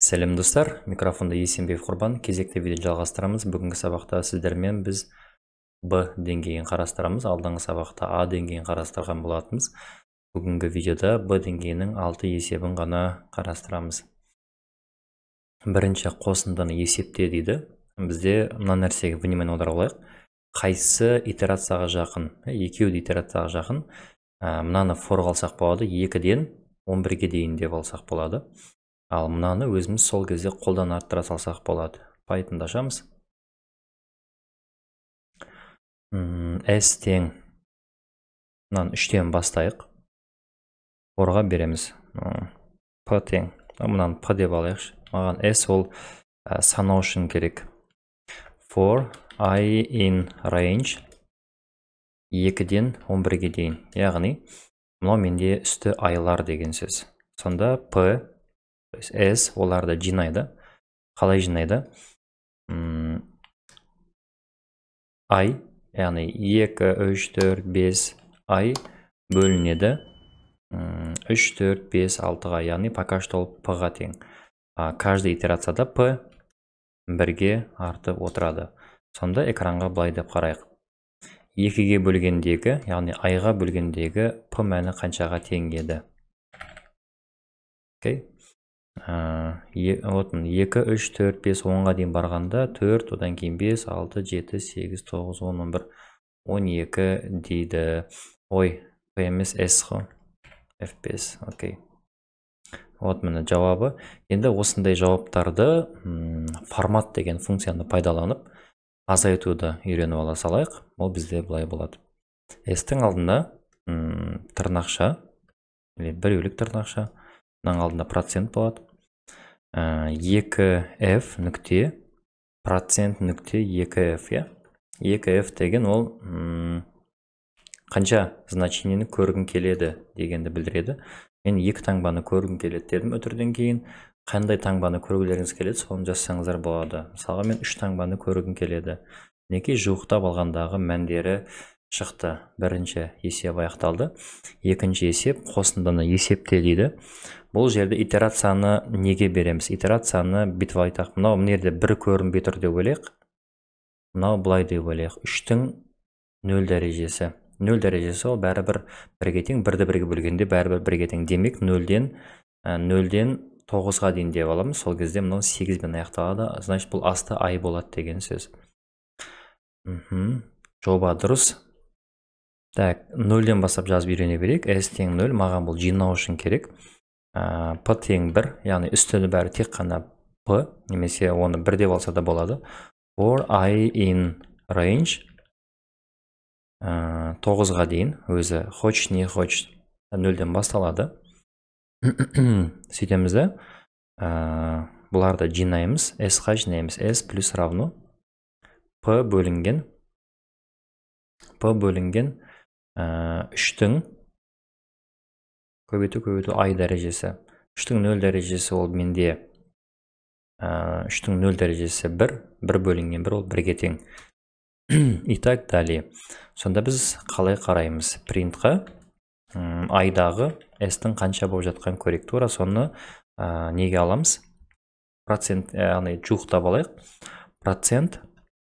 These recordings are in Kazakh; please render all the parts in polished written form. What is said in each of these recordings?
Сәлем достар, микрофонда Есенбек Құрбан. Кезекті видео жалғастырамыз. Бүгінгі сабақта сіздермен біз Б деңгейін қарастырамыз. Алдыңғы сабақта А деңгейін қарастырған болатынбыз. Бүгінгі видеода Б деңгейінің 6 есебін ғана қарастырамыз. Бірінші қосындыны есепте дейді. Бізде мына нәрсеге внимание аударып алайық. Қайсы итерацияға жақын? Екеуі де итерацияға жақын. Мынаны форға алсақ болады, 2-ден 11-ге дейін деп алсақ болады. Ал мынаны өзіміз сол кезде қолдан арттыра салсақ болады. Python'ды ашамыз. S тең. Мынаны 3-тен бастайық. Форға береміз. P тең. Мынаны P деп алайықшы. Маған S ол санау үшін керек. For I in range 2-ден 11-ге дейін. Яғни, мынау менде үсті айлар деген сөз. Сонда P, S оларды жинайды. Қалай жинайды? Ай, яғни 2, 3, 4, 5 ай бөлінеді 3, 4, 5, 6-ға, яғни пока что ол P-ға тең. Каждый итерацияда P 1-ге артып отырады. Сонда экранға былай деп қарайық. 2-ге бөлгендегі, яғни айға бөлгендегі P мәні қаншаға тең еді? 2, 3, 4, 5, 10-ға дейін барғанда 4, одан кейін 5, 6, 7, 8, 9, 10, 11, 12 дейді. Ой, P емес S қо. F5, окей. Вот міне жауабы. Енді осындай жауаптарды формат деген функцияны пайдаланып азайтуды үйреніп ала салайық. Ол бізде былай болады. S-тің алдында тырнақша, біреулік тырнақша, мынаның алдында процент болады. 2f нүкте процент нүкте 2f, 2f деген ол қанша значениені көргім келеді дегенді білдіреді. Мен 2 таңбаны көргім келеді дедім. Өтірден кейін қандай таңбаны көргілеріңіз келеді, соны жазсаңыздар болады. Мысалға мен 3 таңбаны көргім келеді. Неке жуықтап алғандағы мәндері шықты. Бірінші есеп аяқталды. Екінші есеп қосындыны есепте дейді. Бұл жерде итерацияны неге береміз? Итерацияны бүйтіп айтақ. Мынау мынерде 1 көрінбей тұр деп ойлайық. Мынау былай деп ойлайық. 3-тің 0 дәрежесі. 0 дәрежесі ол бәрібір 1-ге тең, 1-ді 1-ге бөлгенде бәрібір 1-ге тең. Демек 0-ден 9-ға дейін деп аламыз. Сол кезде мынау 8-бен аяқталады. Значит, бұл асты ай болады деген сөз. Жоба дұрыс. Так, 0-ден бастап жазып үйрене берейік. S тең 0, маған бұл жинау үшін керек. P тең 1, яғни үстілі бәрі тек қана P, немесе оны 1 деп алса да болады. For I in range 9-ға дейін, өзі хочешь не хочешь 0-ден басталады. Сөйтемізді. Бұларды жинаймыз. S-қа жинаймыз. S плюс равно P бөлінген 3-тің көбейту ай дәрежесі. 3-тің 0 дәрежесі ол менде 3-тің 0 дәрежесі 1 бөлінген 1 ол 1-ге тең. Итак, далее. Сонда біз қалай қараймыз? Принтқа айдағы S-тің қанша болып жатқан көрейік. Тура соны неге аламыз? Процент, яғни жуықтап алайық. Процент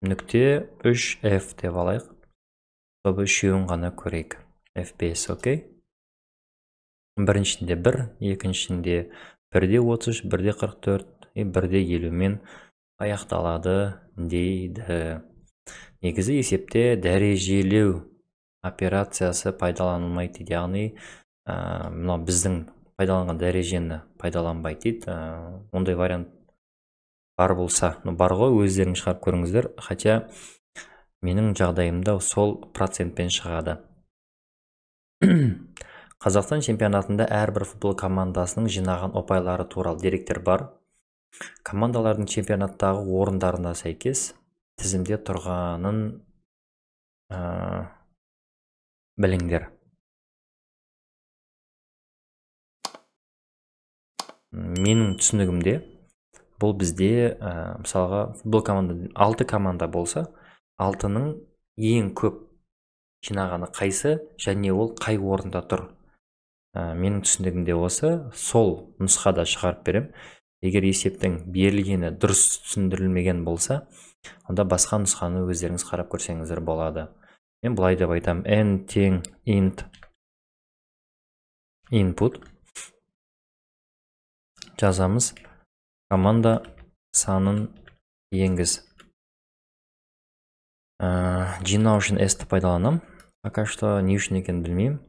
нүкте 3f деп алайық. Бұл үшеуін ғана көрейік. F5, окей? Біріншінде 1, екіншінде 1-де 33, 1-де 44, 1-де 50-мен аяқталады дейді. Негізі есепте дәрежелеу операциясы пайдаланылмайды дейді. Яғни, мынау біздің пайдаланған дәрежені пайдаланбайды дейді. Ондай вариант бар болса, бар ғой, өздерің шығарып көріңіздер. Хотя менің жағдайымда сол процентпен шығады. Қазақстан чемпионатында әрбір футбол командасының жинаған ұпайлары туралы деректер бар. Командалардың чемпионаттағы орындарына сәйкес тізімде тұрғанын біліңдер. Менің түсінігімде бұл бізде, мысалға, футбол команда 6 команда болса, 6-ның ең көп жинағаны қайсы және ол қай орында тұр? Менің түсінігімде осы, сол нұсқада шығарып берем. егер есептің берілгені дұрыс түсіндірілмеген болса, онда басқа нұсқаны өздеріңіз қарап көрсеңіздер болады. Мен былай деп айтам: n тең int input жазамыз, команда санын енгіз. Жинау үшін s-ті пайдаланам. Пока что не үшін екенін білмеймін.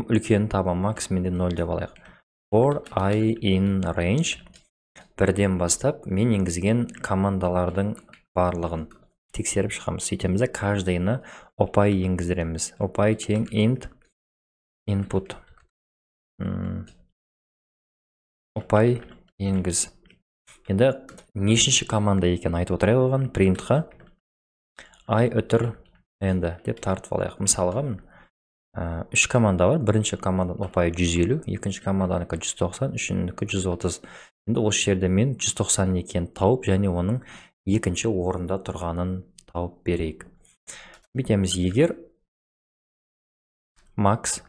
Үлкенін табам, максимумде 0 деп алайық. For I in range. Бірден бастап мен енгізген командалардың барлығын тексеріп шығамыз. Сөйтеміз, каждайына опай енгіздіреміз. Опай тең int input. Опай енгіз. Енді нешінші команда екен айтып отырайық оған. Printқа I өтір енді деп тартып алайық. Мысалға 3 команда бар. Бірінші команданың опайы 150, екінші команданыкі 190, үшіншінікі 130. Енді осы жерде мен 190 екенін тауып, және оның екінші орында тұрғанын тауып берейік. Бітеміз, егер max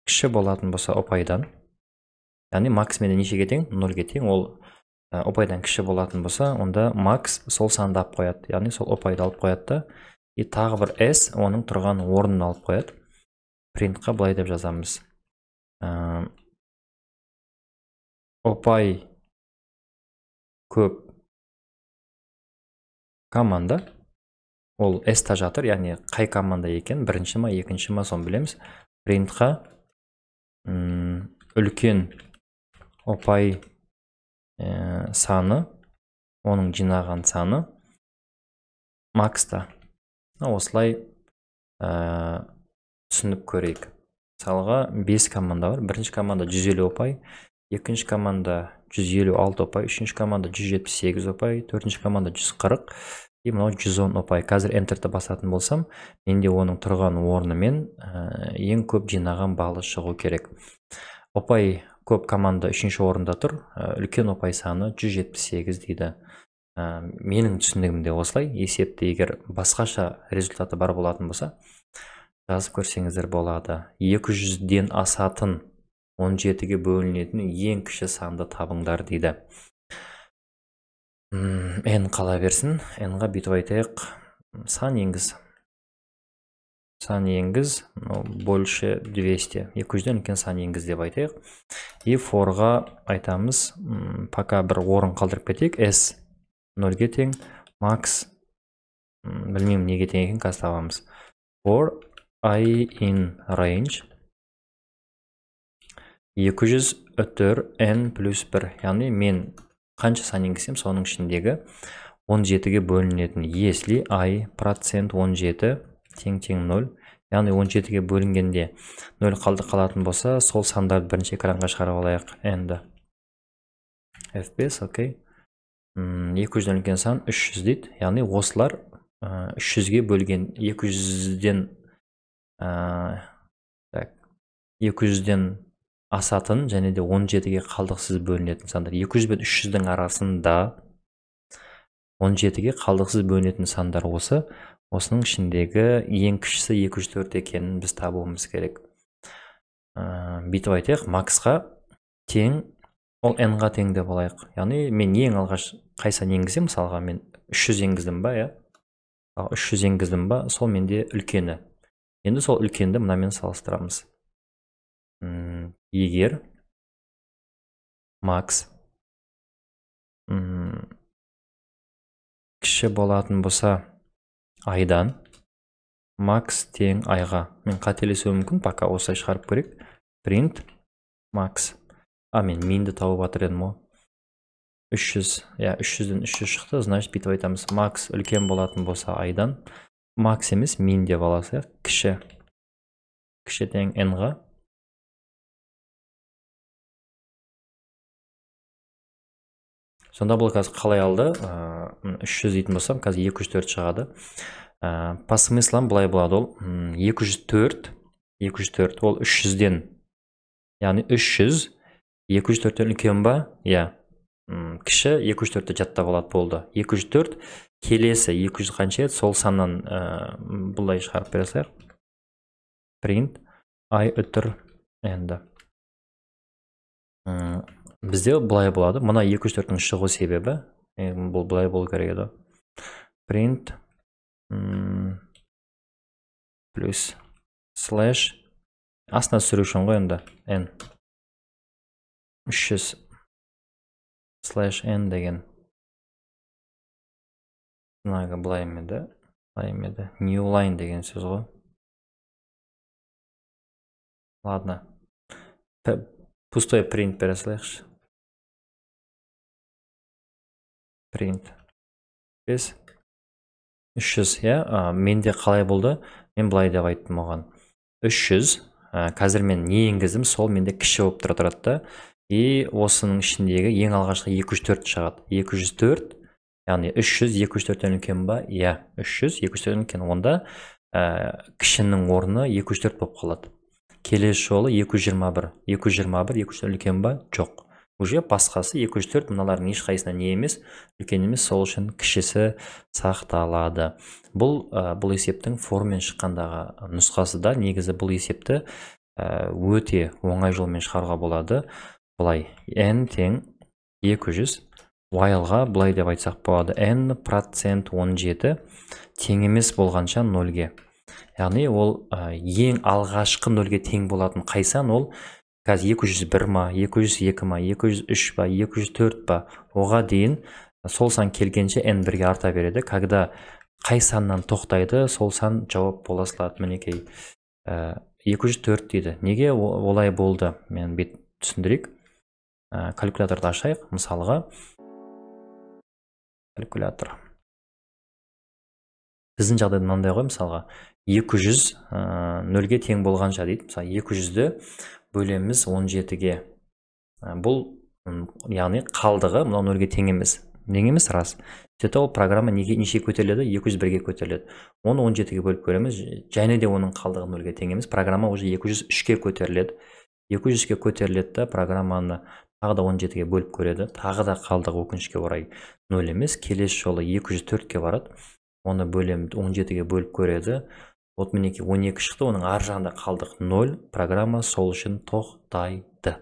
кіші болатын болса опайдан, яғни max менде нешеге тең? 0-ге тең. Ол опайдан кіші болатын болса, онда max сол санды алып қояды, яғни сол опайды алып қояды, и тағы бір s оның тұрған орнын алып қояды. Printқа былай деп жазамыз: опай көп команда. Ол s-та жатыр, яғни қай команда екен, бірінші ма, екінші ма, соны білеміз. Printқа үлкен опай саны, оның жинаған саны max-та. Осылай түсініп көрейік. Мысалға 5 команда бар. Бірінші команда 150 опай, екінші команда 156 опай, үшінші команда 178 опай, төртінші команда 140, и мынау 110 опай. Қазір Enter'ді басатын болсам, менде оның тұрған орнымен ең көп жинаған балы шығу керек. Опай көп команда үшінші орында тұр, үлкен опай саны 178 дейді. Менің түсінігімде осылай. Есепті егер басқаша результаты бар болатын болса, жазып көрсеңіздер болады. 200-ден асатын 17-ге бөлінетін ең кіші санды табыңдар дейді. N қала берсін. N-ға бүйтіп айтайық: сан енгіз. Сан енгіз, больше 200. 200-ден үлкен сан енгіз деп айтайық. И for-ға айтамыз, пока бір орын қалдырып кетейік. S 0-ге тең, max білмеймін неге тең екен, қазір табамыз. For I in range 200 өтір n плюс 1. Яғни мен қанша сан енгізсем, соның ішіндегі 17-ге бөлінетін. Если I процент 17 тең 0. Яғни 17-ге бөлінгенде 0 қалатын болса, сол сандарды бірінші экранға шығарып алайық. N-ді F5, окей. 200-ден үлкен сан 300 дейді. Яғни осылар 300-ге бөлген 200-ден асатын және де 17-ге қалдықсыз бөлінетін сандар. 200 бен 300-дің арасында 17-ге қалдықсыз бөлінетін сандар осы. Осының ішіндегі ең кішісі 204 екенін біз табуымыз керек. Бүйтіп айтайық, max-ға тең, ол n-ға тең деп алайық. Яғни мен ең алғаш қайсан енгізем, мысалға мен 300 енгіздім ба, 300 енгіздім ба, сол менде үлкені. Енді сол үлкенді мынамен салыстырамыз. Егер max кіші болатын болса айдан, max тең айға. Мен қателесуім мүмкін, пока осылай шығарып көрейік. Print max. Мен минді тауып атыр едім о. 300, 300-ден 300 шықты, значит бүйтіп айтамыз: max үлкен болатын болса айдан, max емес min деп аласыз, кіші. Кіші тең n-ға. Сонда бұл қазір қалай алды? 300 дейтін болсам, қазір 204 шығады. По смыслам былай болады ол. 204 ол 300-ден. Яғни 300, 204-тен үлкен ба? Кіші 204-ті жаттап алады болды. 204 келесі 200 қанша еді, сол саннан бұлай шығарып бересіз. Print I өтір n-ді. Бізде былай болады. Мына 2-4-дің шығу себебі, бұл былай болу керек еді. Print плюс слэш астына түсіру үшін ғой енді n 300 слэш n деген знагы былай емеді, new line деген сөз ғой. Ладно, пустой print бере салайықшы. Print без 300, иә, менде қалай болды? Мен былай деп айттым оған. 300, қазір мен не енгіздім, сол менде кіші болып тұрады. И осының ішіндегі ең алғашқы 204 шығады. 204, яғни 300 204-тен үлкен ба? Иә, 300 204-тен үлкен. Онда кішінің орны 204 болып қалады. Келесі жолы 221, 204 үлкен ба? Жоқ. Уже басқасы 204, мыналардың ешқайсысына не емес, үлкен емес, сол үшін кішісі сақталады. Бұл есептің формен шыққандағы нұсқасы да, негізі бұл есепті өте оңай жолмен шығаруға болады. Бұлай, n тең 200, whileға бұлай деп айтсақ болады, n процент 17 тең емес болғанша 0-ге. Яғни ол ең алғашқы 0-ге тең болатын қайсан, ол қазір 201 ма, 202 ма, 203 ба, 204 ба, оға дейін сол сан келгенше n 1-ге арта береді. Когда қай саннан тоқтайды, сол сан жауап бола салады. Мінекей 204 дейді. Неге олай болды? Мен бет түсіндірейік. Калькуляторды ашайық. Мысалға, калькулятор. Біздің жағдайда мынандай ғой, мысалға 200 0-ге тең болғанша дейді. Мысалы 200-ді бөлеміз 17-ге. Бұл, яғни қалдығы мынау 0-ге тең емес. Неге емес? Рас. Сөйтіп ол программа неше көтеріледі? 201-ге көтеріледі. Оны 17-ге бөліп көреміз. Және де оның қалдығы 0-ге тең емес. Программа уже 203-ге көтеріледі. 200-ге көтеріледі, программаны тағы да 17-ге бөліп көреді. Тағы да қалдығы өкінішке орай 0 емес. Келесі жолы 204-ге барады. Оны бөлемді 17-ге бөліп көреді. Вот мінеки 12 шықты, оның ар жағында қалдық 0. Программа сол үшін тоқтайды.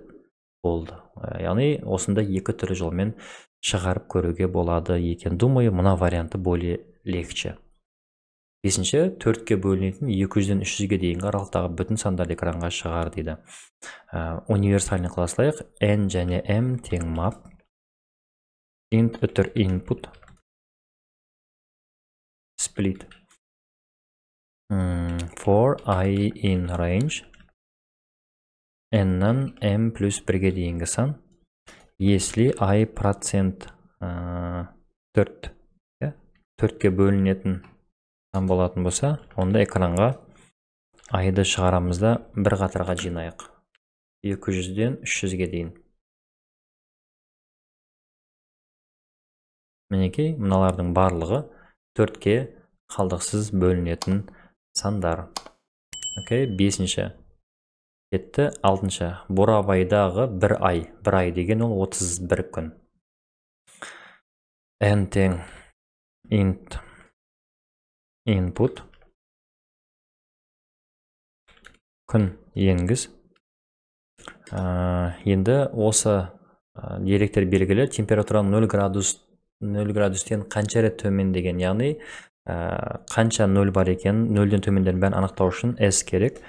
Болды. Яғни осында екі түрлі жолмен шығарып көруге болады екен. Думаю, мына варианты более легче. 5-ші, 4-ке бөлінетін 200-ден 300-ге дейінгі аралықтағы бүтін сандар экранға шығар дейді. Универсальный класслайық, n және m тең map, int өтір input, split, for i in range, n-нан m плюс 1-ге дейінгі сан, если i процент 4-ке бөлінетін сан болатын болса, онда экранға i-ды шығарамызда бір қатарға жинайық. 200-ден 300-ге дейін. Мінекей, мыналардың барлығы 4-ке қалдықсыз бөлінетін сандар. Окей, 5-ші. Кетті. 6-ші. Бурабайдағы бір ай деген ол 31 күн. n тең int input күн енгіз. Енді осы деректер белгілі. Температура 0 градустен қанша рет төмен деген, яғни қанша 0 бар екен, 0-ден төмендерін бәрін анықтау үшін s керек.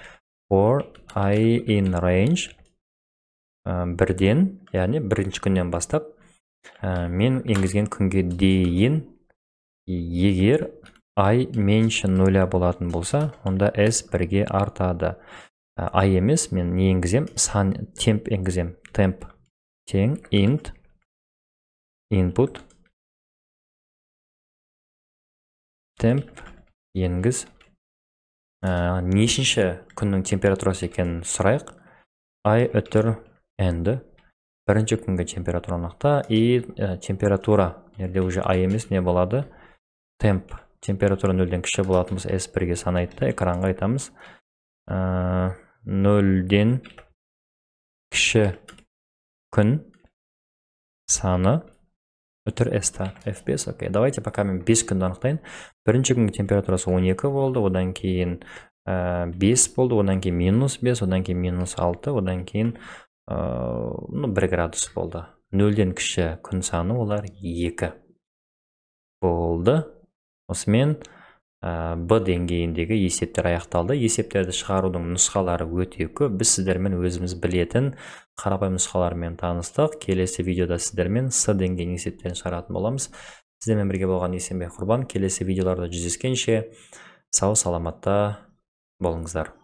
For i in range 1-ден, яғни бірінші күннен бастап, мен енгізген күнге дейін, егер i менші 0 болатын болса, онда s 1-ге артады. i емес, мен не енгізем? Темп енгізем. Темп тең int input темп енгіз. Нешінші күннің температурасы екенін сұрайық. i өтір n-ді. Бірінші күнгі температура анықта. И температура, жерде уже i емес, не болады? Темп. Температура 0-ден кіші болатын болса, s 1-ге санайды. Экранға айтамыз. 0-ден кіші күн саны өтір s-та. F5, окей. Давайте пока мен 5 күнді анықтайын. Бірінші күнгі температурасы 12 болды, одан кейін 5 болды, одан кейін -5, одан кейін -6, одан кейін 1 градус болды. 0-ден кіші күн саны олар 2 болды. Осымен B деңгейіндегі есептер аяқталды. Есептерді шығарудың нұсқалары өте көп. Біз сіздермен өзіміз білетін қарапайым нұсқалармен таныстық. Келесі видеода сіздермен S деңгейінің есептерін шығаратын боламыз. Сіздермен бірге болған Есенбек Құрбан. Келесі видеоларда жүздескенше сау саламатта болыңыздар.